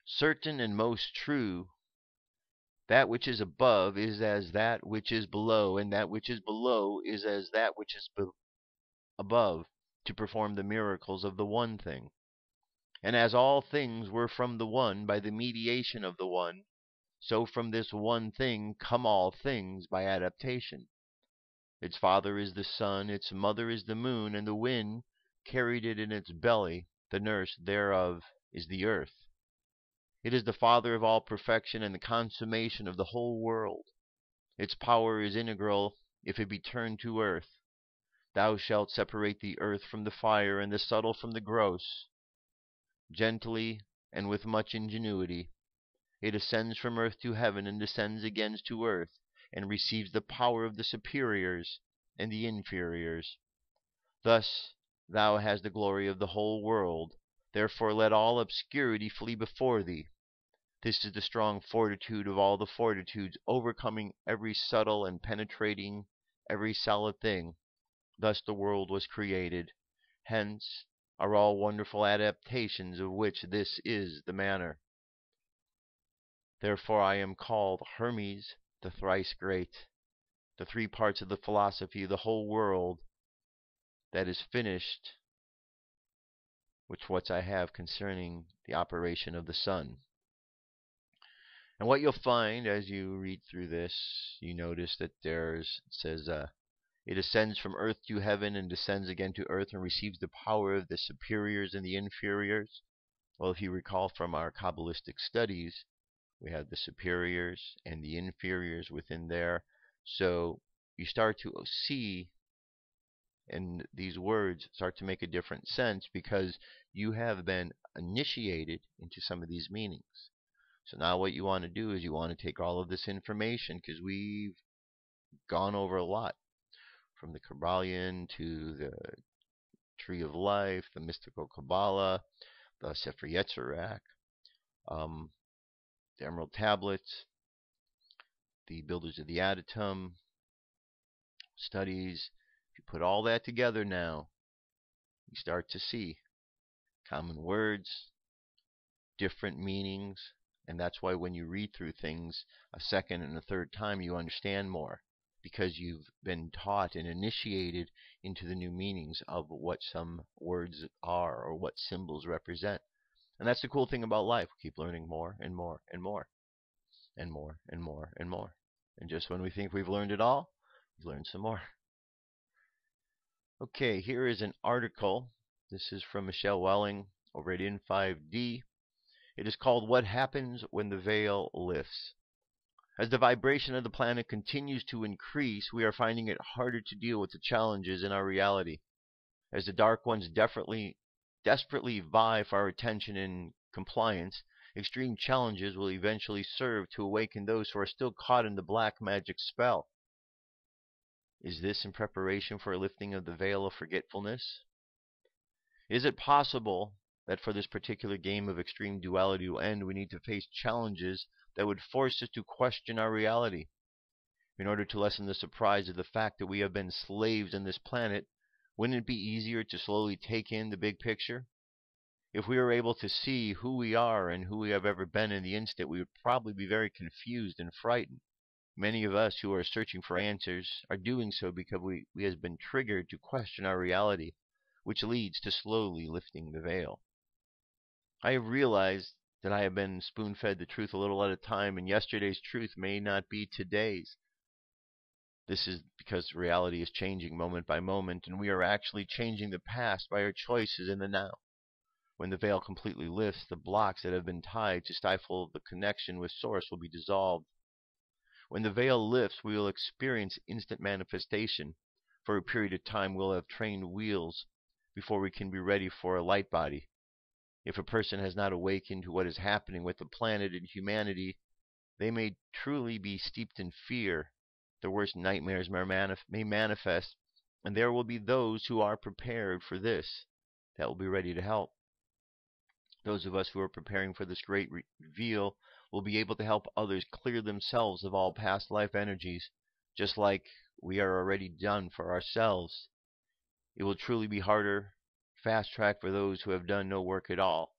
certain and most true, that which is above is as that which is below, and that which is below is as that which is above, to perform the miracles of the one thing. And as all things were from the one by the mediation of the one, so from this one thing come all things by adaptation. Its father is the sun, its mother is the moon, and the wind carried it in its belly. The nurse thereof is the earth. It is the Father of all perfection and the consummation of the whole world. Its power is integral if it be turned to earth. Thou shalt separate the earth from the fire and the subtle from the gross. Gently and with much ingenuity, it ascends from earth to heaven and descends again to earth, and receives the power of the superiors and the inferiors. Thus thou hast the glory of the whole world. Therefore let all obscurity flee before thee. This is the strong fortitude of all the fortitudes, overcoming every subtle and penetrating every solid thing. Thus the world was created. Hence are all wonderful adaptations, of which this is the manner. Therefore I am called Hermes, the thrice great. The three parts of the philosophy of the whole world that is finished, which what I have concerning the operation of the sun. And what you'll find as you read through this, you notice that it says, it ascends from earth to heaven and descends again to earth and receives the power of the superiors and the inferiors. Well, if you recall from our Kabbalistic studies, we have the superiors and the inferiors within there. So you start to see, and these words start to make a different sense because you have been initiated into some of these meanings. So now what you want to do is you want to take all of this information, because we've gone over a lot, from the Kabbalion to the Tree of Life, the mystical Kabbalah, the Sefer Yetzirah, the Emerald Tablets, the Builders of the Adytum studies. If you put all that together now, you start to see common words, different meanings, and that's why when you read through things a second and a third time, you understand more, because you've been taught and initiated into the new meanings of what some words are or what symbols represent. And that's the cool thing about life. We keep learning more and more and more and more and more and more. And just when we think we've learned it all, we've learned some more. Okay, here is an article. This is from Michelle Welling over at In5D. It is called What Happens When the Veil Lifts. As the vibration of the planet continues to increase, we are finding it harder to deal with the challenges in our reality. As the Dark Ones desperately vie for our attention and compliance, extreme challenges will eventually serve to awaken those who are still caught in the black magic spell. Is this in preparation for a lifting of the veil of forgetfulness? Is it possible that for this particular game of extreme duality to end, we need to face challenges that would force us to question our reality? In order to lessen the surprise of the fact that we have been slaves on this planet, wouldn't it be easier to slowly take in the big picture? If we were able to see who we are and who we have ever been in the instant, we would probably be very confused and frightened. Many of us who are searching for answers are doing so because we have been triggered to question our reality, which leads to slowly lifting the veil. I have realized that I have been spoon-fed the truth a little at a time, and yesterday's truth may not be today's. This is because reality is changing moment by moment, and we are actually changing the past by our choices in the now. When the veil completely lifts, the blocks that have been tied to stifle the connection with Source will be dissolved. When the veil lifts, we will experience instant manifestation. For a period of time, we'll have trained wheels before we can be ready for a light body. If a person has not awakened to what is happening with the planet and humanity, they may truly be steeped in fear. Their worst nightmares may manifest, and there will be those who are prepared for this, that will be ready to help. Those of us who are preparing for this great reveal will be able to help others clear themselves of all past life energies, just like we are already done for ourselves. It will truly be harder fast track for those who have done no work at all.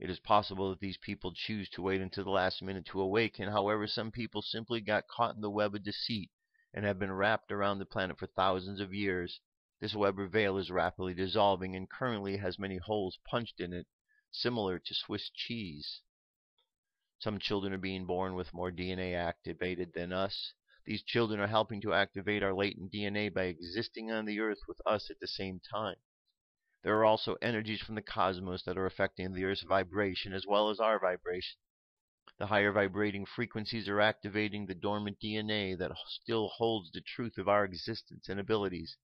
It is possible that these people choose to wait until the last minute to awaken. However, some people simply got caught in the web of deceit and have been wrapped around the planet for thousands of years. This web or veil is rapidly dissolving and currently has many holes punched in it, similar to Swiss cheese. Some children are being born with more DNA activated than us. These children are helping to activate our latent DNA by existing on the earth with us at the same time. There are also energies from the cosmos that are affecting the Earth's vibration as well as our vibration. The higher vibrating frequencies are activating the dormant DNA that still holds the truth of our existence and abilities.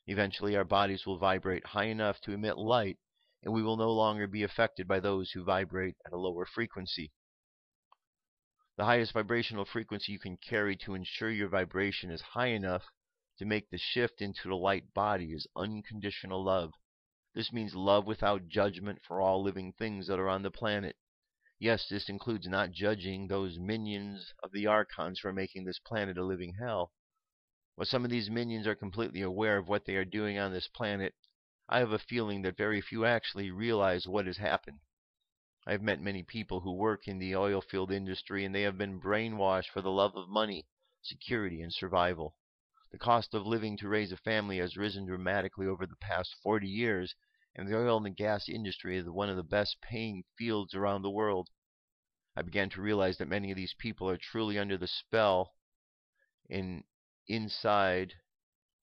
Eventually, our bodies will vibrate high enough to emit light, and we will no longer be affected by those who vibrate at a lower frequency. The highest vibrational frequency you can carry to ensure your vibration is high enough to make the shift into the light body is unconditional love. This means love without judgment for all living things that are on the planet. Yes, this includes not judging those minions of the archons for making this planet a living hell. While some of these minions are completely aware of what they are doing on this planet, I have a feeling that very few actually realize what has happened. I have met many people who work in the oil field industry, and they have been brainwashed for the love of money, security, and survival. The cost of living to raise a family has risen dramatically over the past 40 years, and the oil and gas industry is one of the best paying fields around the world. I began to realize that many of these people are truly under the spell, and inside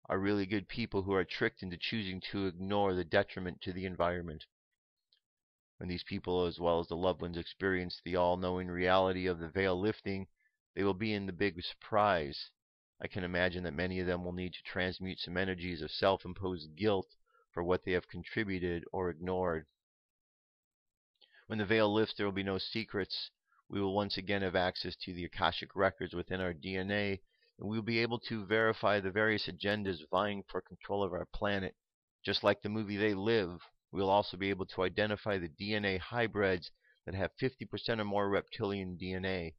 are really good people who are tricked into choosing to ignore the detriment to the environment. When these people, as well as the loved ones, experience the all-knowing reality of the veil lifting, they will be in the big surprise. I can imagine that many of them will need to transmute some energies of self-imposed guilt for what they have contributed or ignored. When the veil lifts, there will be no secrets. We will once again have access to the Akashic records within our DNA, and we will be able to verify the various agendas vying for control of our planet. Just like the movie They Live, we will also be able to identify the DNA hybrids that have 50% or more reptilian DNA.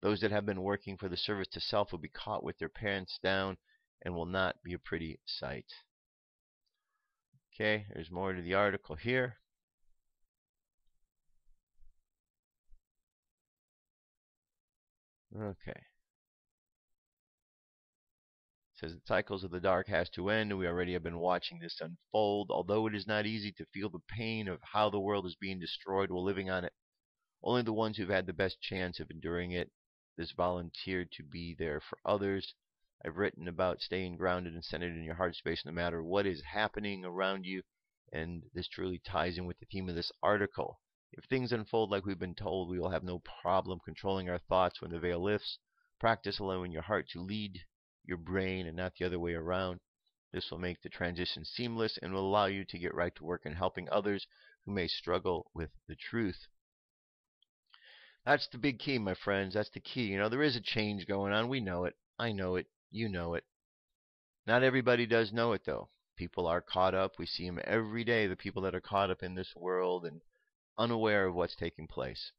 Those that have been working for the service to self will be caught with their pants down and will not be a pretty sight. Okay, there's more to the article here. Okay. It says the cycles of the dark has to end, and we already have been watching this unfold. Although it is not easy to feel the pain of how the world is being destroyed while living on it, only the ones who've had the best chance of enduring it this volunteered to be there for others. I've written about staying grounded and centered in your heart space no matter what is happening around you, and this truly ties in with the theme of this article. If things unfold like we've been told, we will have no problem controlling our thoughts when the veil lifts. Practice allowing your heart to lead your brain and not the other way around. This will make the transition seamless and will allow you to get right to work in helping others who may struggle with the truth. That's the big key, my friends. That's the key. You know, there is a change going on. We know it. I know it. You know it. Not everybody does know it, though. People are caught up. We see them every day, the people that are caught up in this world and unaware of what's taking place.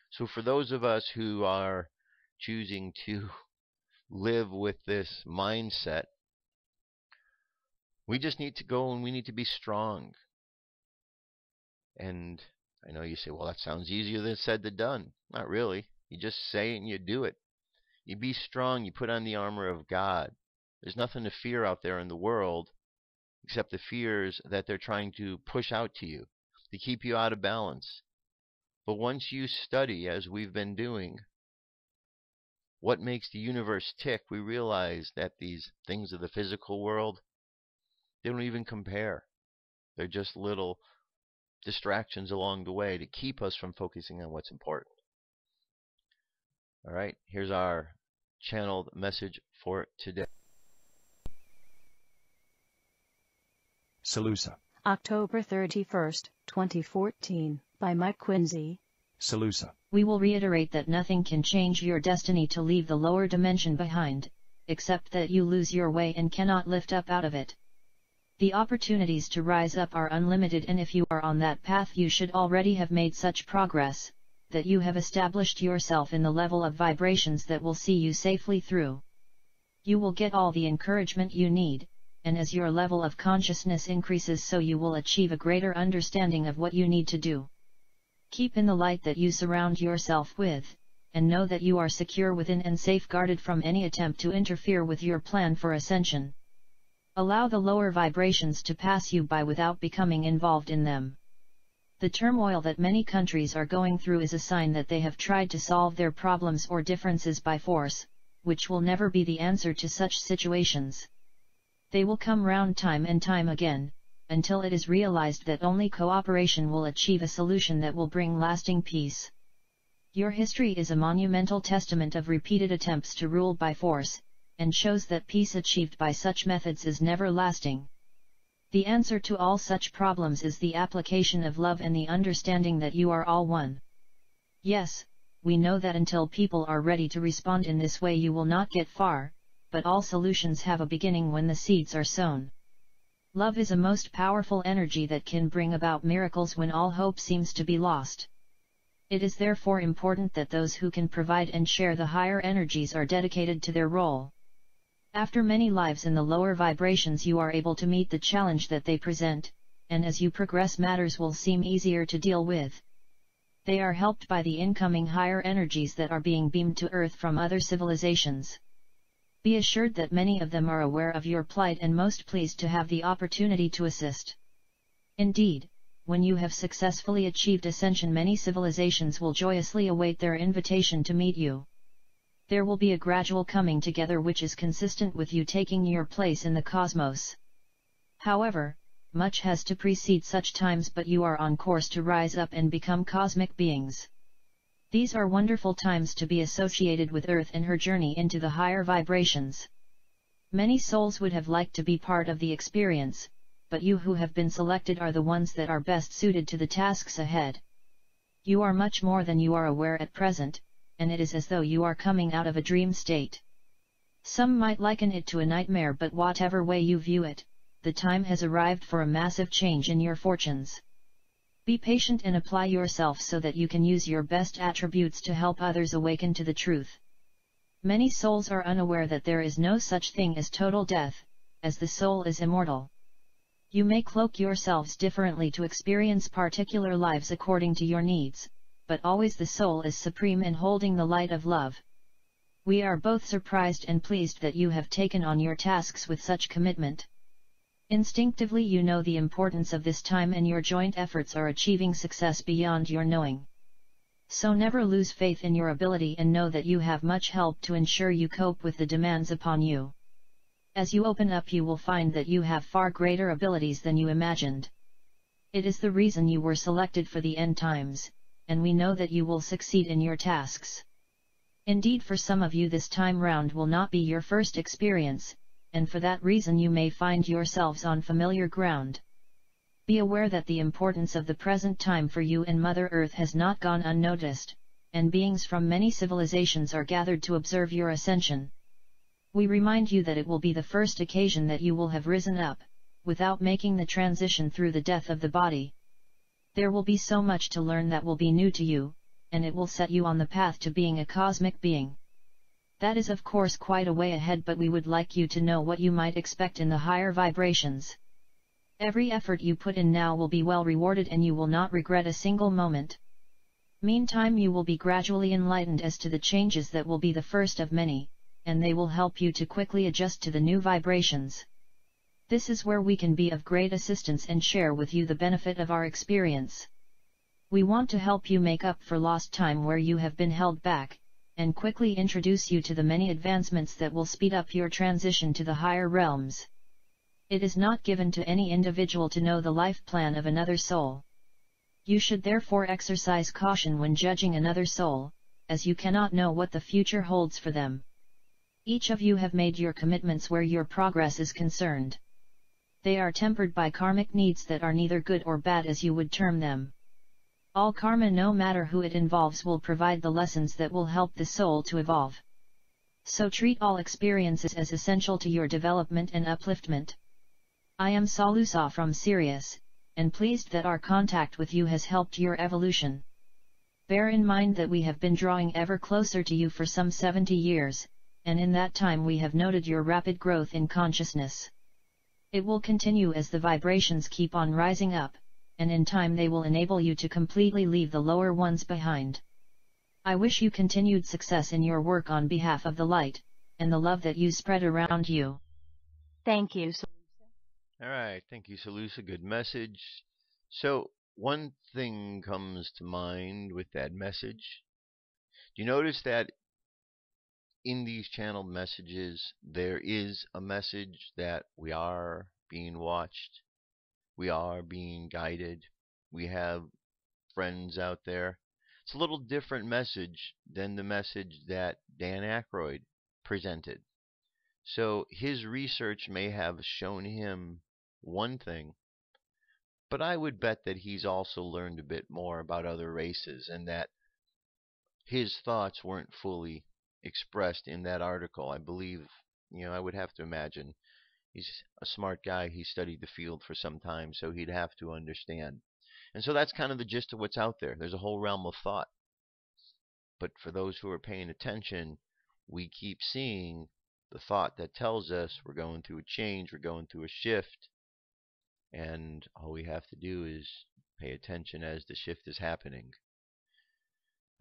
So for those of us who are choosing to live with this mindset, we just need to go and we need to be strong. And I know you say, well, that sounds easier than said than done. Not really. You just say it and you do it. You be strong. You put on the armor of God. There's nothing to fear out there in the world except the fears that they're trying to push out to you to keep you out of balance. But once you study, as we've been doing, what makes the universe tick, we realize that these things of the physical world, they don't even compare. They're just little distractions along the way to keep us from focusing on what's important. All right, here's our channeled message for today. Salusa. October 31st, 2014, by Mike Quincy. Salusa. We will reiterate that nothing can change your destiny to leave the lower dimension behind, except that you lose your way and cannot lift up out of it. The opportunities to rise up are unlimited, and if you are on that path you should already have made such progress, that you have established yourself in the level of vibrations that will see you safely through. You will get all the encouragement you need, and as your level of consciousness increases, so you will achieve a greater understanding of what you need to do. Keep in the light that you surround yourself with, and know that you are secure within and safeguarded from any attempt to interfere with your plan for ascension. Allow the lower vibrations to pass you by without becoming involved in them. The turmoil that many countries are going through is a sign that they have tried to solve their problems or differences by force, which will never be the answer to such situations. They will come round time and time again, until it is realized that only cooperation will achieve a solution that will bring lasting peace. Your history is a monumental testament of repeated attempts to rule by force, and shows that peace achieved by such methods is never lasting. The answer to all such problems is the application of love and the understanding that you are all one. Yes, we know that until people are ready to respond in this way you will not get far, but all solutions have a beginning when the seeds are sown. Love is a most powerful energy that can bring about miracles when all hope seems to be lost. It is therefore important that those who can provide and share the higher energies are dedicated to their role. After many lives in the lower vibrations you are able to meet the challenge that they present, and as you progress matters will seem easier to deal with. They are helped by the incoming higher energies that are being beamed to Earth from other civilizations. Be assured that many of them are aware of your plight and most pleased to have the opportunity to assist. Indeed, when you have successfully achieved ascension many civilizations will joyously await their invitation to meet you. There will be a gradual coming together which is consistent with you taking your place in the cosmos. However, much has to precede such times, but you are on course to rise up and become cosmic beings. These are wonderful times to be associated with Earth and her journey into the higher vibrations. Many souls would have liked to be part of the experience, but you who have been selected are the ones that are best suited to the tasks ahead. You are much more than you are aware at present, and it is as though you are coming out of a dream state. Some might liken it to a nightmare, but whatever way you view it, the time has arrived for a massive change in your fortunes. Be patient and apply yourself so that you can use your best attributes to help others awaken to the truth. Many souls are unaware that there is no such thing as total death, as the soul is immortal. You may cloak yourselves differently to experience particular lives according to your needs, but always the soul is supreme and holding the light of love. We are both surprised and pleased that you have taken on your tasks with such commitment. Instinctively you know the importance of this time and your joint efforts are achieving success beyond your knowing. So never lose faith in your ability and know that you have much help to ensure you cope with the demands upon you. As you open up you will find that you have far greater abilities than you imagined. It is the reason you were selected for the end times, and we know that you will succeed in your tasks. Indeed, for some of you this time round will not be your first experience, and for that reason you may find yourselves on familiar ground. Be aware that the importance of the present time for you and Mother Earth has not gone unnoticed, and beings from many civilizations are gathered to observe your ascension. We remind you that it will be the first occasion that you will have risen up, without making the transition through the death of the body. There will be so much to learn that will be new to you, and it will set you on the path to being a cosmic being. That is of course quite a way ahead, but we would like you to know what you might expect in the higher vibrations. Every effort you put in now will be well rewarded and you will not regret a single moment. Meantime you will be gradually enlightened as to the changes that will be the first of many, and they will help you to quickly adjust to the new vibrations. This is where we can be of great assistance and share with you the benefit of our experience. We want to help you make up for lost time where you have been held back, and quickly introduce you to the many advancements that will speed up your transition to the higher realms. It is not given to any individual to know the life plan of another soul. You should therefore exercise caution when judging another soul, as you cannot know what the future holds for them. Each of you have made your commitments where your progress is concerned. They are tempered by karmic needs that are neither good or bad as you would term them. All karma, no matter who it involves, will provide the lessons that will help the soul to evolve. So treat all experiences as essential to your development and upliftment. I am Salusa from Sirius, and pleased that our contact with you has helped your evolution. Bear in mind that we have been drawing ever closer to you for some 70 years, and in that time we have noted your rapid growth in consciousness. It will continue as the vibrations keep on rising up, and in time they will enable you to completely leave the lower ones behind. I wish you continued success in your work on behalf of the light, and the love that you spread around you. Thank you. Alright, thank you, Salusa. Good message. So, one thing comes to mind with that message. Do you notice that in these channeled messages, there is a message that we are being watched, we are being guided, we have friends out there? It's a little different message than the message that Dan Aykroyd presented. So his research may have shown him one thing, but I would bet that he's also learned a bit more about other races and that his thoughts weren't fully expressed in that article. I believe, I would have to imagine he's a smart guy. He studied the field for some time, so he'd have to understand. And so that's kind of the gist of what's out there. There's a whole realm of thought. But for those who are paying attention, we keep seeing the thought that tells us we're going through a change, we're going through a shift, and all we have to do is pay attention as the shift is happening.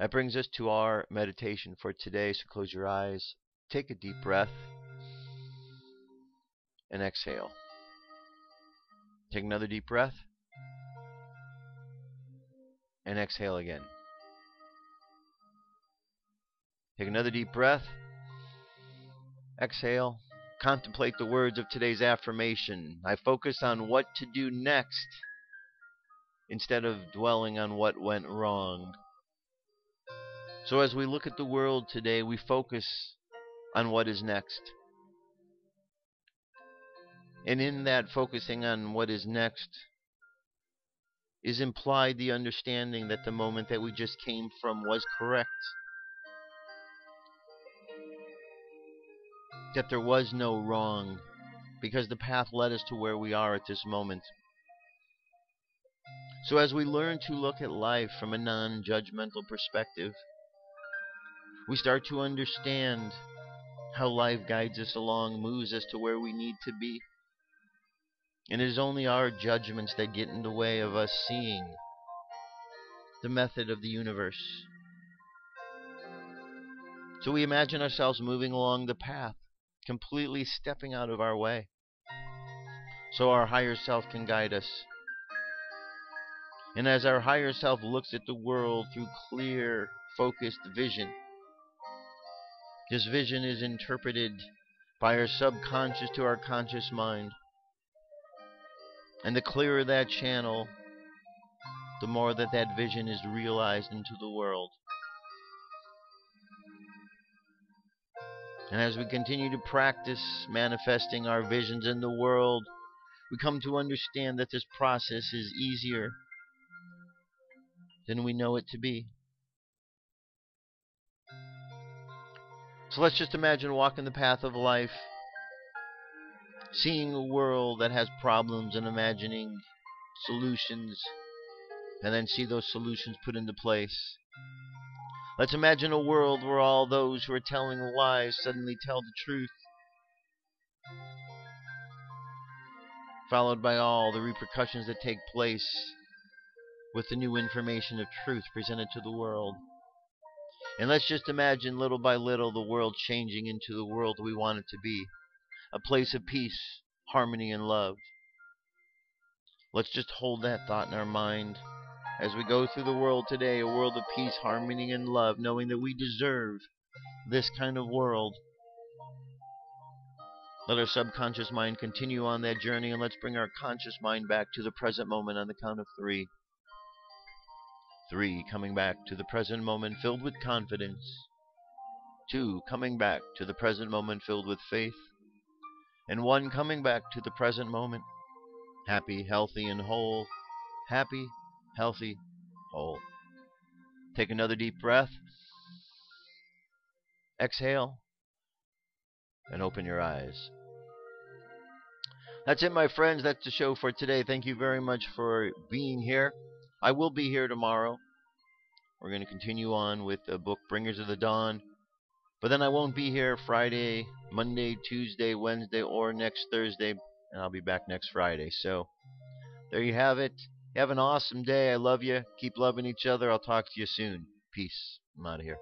That brings us to our meditation for today, so close your eyes, take a deep breath, and exhale. Take another deep breath, and exhale again. Take another deep breath, exhale. Contemplate the words of today's affirmation. I focus on what to do next instead of dwelling on what went wrong. So as we look at the world today, we focus on what is next. And in that focusing on what is next is implied the understanding that the moment that we just came from was correct. That there was no wrong, because the path led us to where we are at this moment. So as we learn to look at life from a non-judgmental perspective, we start to understand how life guides us along, moves us to where we need to be. And it is only our judgments that get in the way of us seeing the method of the universe. So we imagine ourselves moving along the path, completely stepping out of our way, so our higher self can guide us. And as our higher self looks at the world through clear, focused vision, this vision is interpreted by our subconscious to our conscious mind. And the clearer that channel, the more that vision is realized into the world. And as we continue to practice manifesting our visions in the world, we come to understand that this process is easier than we know it to be. So let's just imagine walking the path of life, seeing a world that has problems and imagining solutions, and then see those solutions put into place. Let's imagine a world where all those who are telling lies suddenly tell the truth, followed by all the repercussions that take place with the new information of truth presented to the world. And let's just imagine little by little the world changing into the world we want it to be, a place of peace, harmony, and love. Let's just hold that thought in our mind as we go through the world today, a world of peace, harmony, and love, knowing that we deserve this kind of world. Let our subconscious mind continue on that journey, and let's bring our conscious mind back to the present moment on the count of 3. 3, coming back to the present moment filled with confidence. 2, coming back to the present moment filled with faith. And 1, coming back to the present moment, happy, healthy, and whole. Happy, healthy, whole. Take another deep breath. Exhale. And open your eyes. That's it, my friends. That's the show for today. Thank you very much for being here. I will be here tomorrow. We're going to continue on with the book Bringers of the Dawn. But then I won't be here Friday, Monday, Tuesday, Wednesday, or next Thursday. And I'll be back next Friday. So there you have it. Have an awesome day. I love you. Keep loving each other. I'll talk to you soon. Peace. I'm out of here.